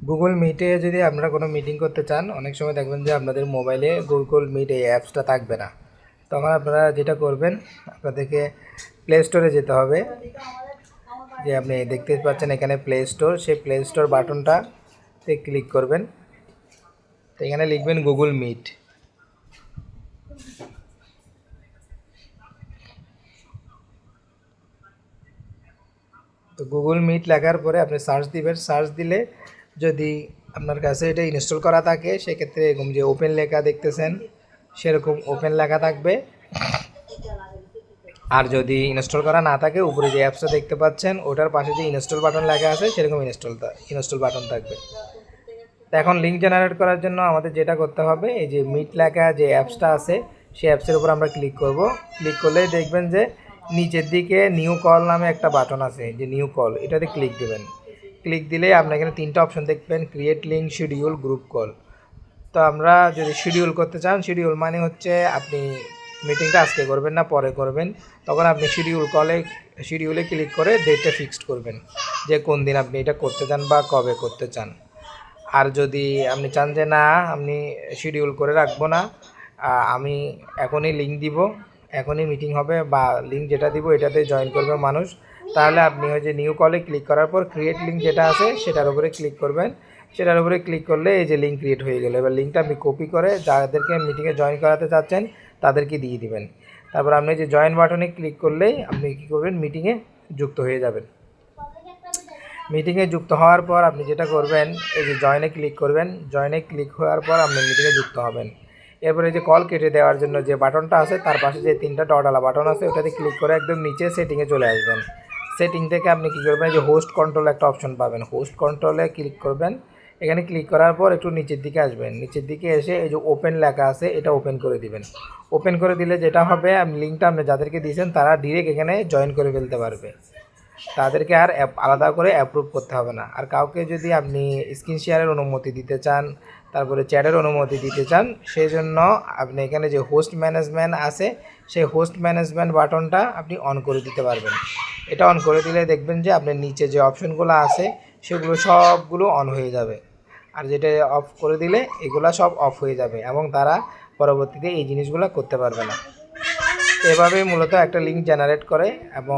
Google মিটে যদি আপনারা কোনো মিটিং করতে চান, অনেক সময় দেখবেন যে আপনাদের মোবাইলে গুগল মিট এই অ্যাপসটা থাকবে না। তখন আপনারা যেটা করবেন, আপনাদেরকে প্লে স্টোরে যেতে হবে। যে আপনি দেখতে পাচ্ছেন এখানে প্লে স্টোর, সেই প্লে স্টোর বাটনটাতে ক্লিক করবেন। তো এখানে লিখবেন গুগল মিট। তো গুগল মিট লেখার পরে আপনি সার্চ দিবেন। সার্চ দিলে যদি আপনার কাছে এটা ইনস্টল করা থাকে, সেক্ষেত্রে এরকম যে ওপেন লেখা দেখতেছেন সেরকম ওপেন লেখা থাকবে। আর যদি ইনস্টল করা না থাকে, উপরে যে অ্যাপসটা দেখতে পাচ্ছেন ওটার পাশে যে ইনস্টল বাটন লেখা আছে সেরকম ইনস্টল বাটন থাকবে। তো এখন লিঙ্ক জেনারেট করার জন্য আমাদের যেটা করতে হবে, এই যে মিট লেখা যে অ্যাপসটা আছে সেই অ্যাপসের উপর আমরা ক্লিক করব। ক্লিক করলেই দেখবেন যে নিচের দিকে নিউ কল নামে একটা বাটন আছে, যে নিউ কল, এটাতে ক্লিক দেবেন। ক্লিক দিলেই আপনি এখানে তিনটা অপশন দেখবেন, create link, schedule, group call. তো আমরা যদি শিডিউল করতে চান, শিডিউল মানে হচ্ছে আপনি মিটিংটা আজকে করবেন না পরে করবেন, তখন আপনি শিডিউলে ক্লিক করে ডেটটা ফিক্সড করবেন যে কোন দিন আপনি এটা করতে চান বা কবে করতে চান। আর যদি আপনি চান যে না আপনি শিডিউল করে রাখবো না, আমি এখনই লিঙ্ক দিব, এখনই মিটিং হবে বা লিঙ্ক যেটা দিব এটাতে জয়েন করবে মানুষ, তাহলে আপনি ওই যে নিউ কলে ক্লিক করার পর ক্রিয়েট লিঙ্ক যেটা আছে সেটার উপরে ক্লিক করবেন। সেটার উপরে ক্লিক করলে এই যে লিঙ্ক ক্রিয়েট হয়ে গেল। এবার লিঙ্কটা আপনি কপি করে যাদেরকে মিটিংয়ে জয়েন করাতে চাচ্ছেন তাদেরকে দিয়ে দিবেন। তারপর আপনি যে জয়েন বাটনে ক্লিক করলেই আপনি কী করবেন, মিটিংয়ে যুক্ত হয়ে যাবেন। মিটিংয়ে যুক্ত হওয়ার পর আপনি যেটা করবেন, এই যে জয়েনে ক্লিক করবেন। জয়েনে ক্লিক হওয়ার পর আপনি মিটিংয়ে যুক্ত হবেন। এরপরে যে কল কেটে দেওয়ার জন্য যে বাটনটা আছে তার পাশে যে তিনটা ডটালা বাটন আছে ওটাতে ক্লিক করে একদম নিচে সেটিংয়ে চলে আসবেন। সেটিং থেকে আপনি কী করবেন, যে হোস্ট কন্ট্রোল একটা অপশন পাবেন, হোস্ট কন্ট্রোলে ক্লিক করবেন। এখানে ক্লিক করার পর একটু নিচের দিকে আসবেন। নিচের দিকে এসে এই যে ওপেন লেখা আছে এটা ওপেন করে দিবেন। ওপেন করে দিলে যেটা হবে, লিঙ্কটা আপনি যাদেরকে দিয়েছেন তারা ডিরেক্ট এখানে জয়েন করে ফেলতে পারবে। তাদেরকে আর আলাদা করে অ্যাপ্রুভ করতে হবে না। আর কাউকে যদি আপনি স্ক্রিন শেয়ারের অনুমতি দিতে চান, তারপরে চ্যাটের অনুমতি দিতে চান, সেই জন্য আপনি এখানে যে হোস্ট ম্যানেজমেন্ট আছে সেই হোস্ট ম্যানেজমেন্ট বাটনটা আপনি অন করে দিতে পারবেন। এটা অন করে দিলে দেখবেন যে আপনার নিচে যে অপশনগুলো আছে সেগুলো সবগুলো অন হয়ে যাবে। আর যেটা অফ করে দিলে এগুলো সব অফ হয়ে যাবে এবং তারা পরবর্তীতে এই জিনিসগুলো করতে পারবে না। এভাবেই মূলত একটা লিঙ্ক জেনারেট করে এবং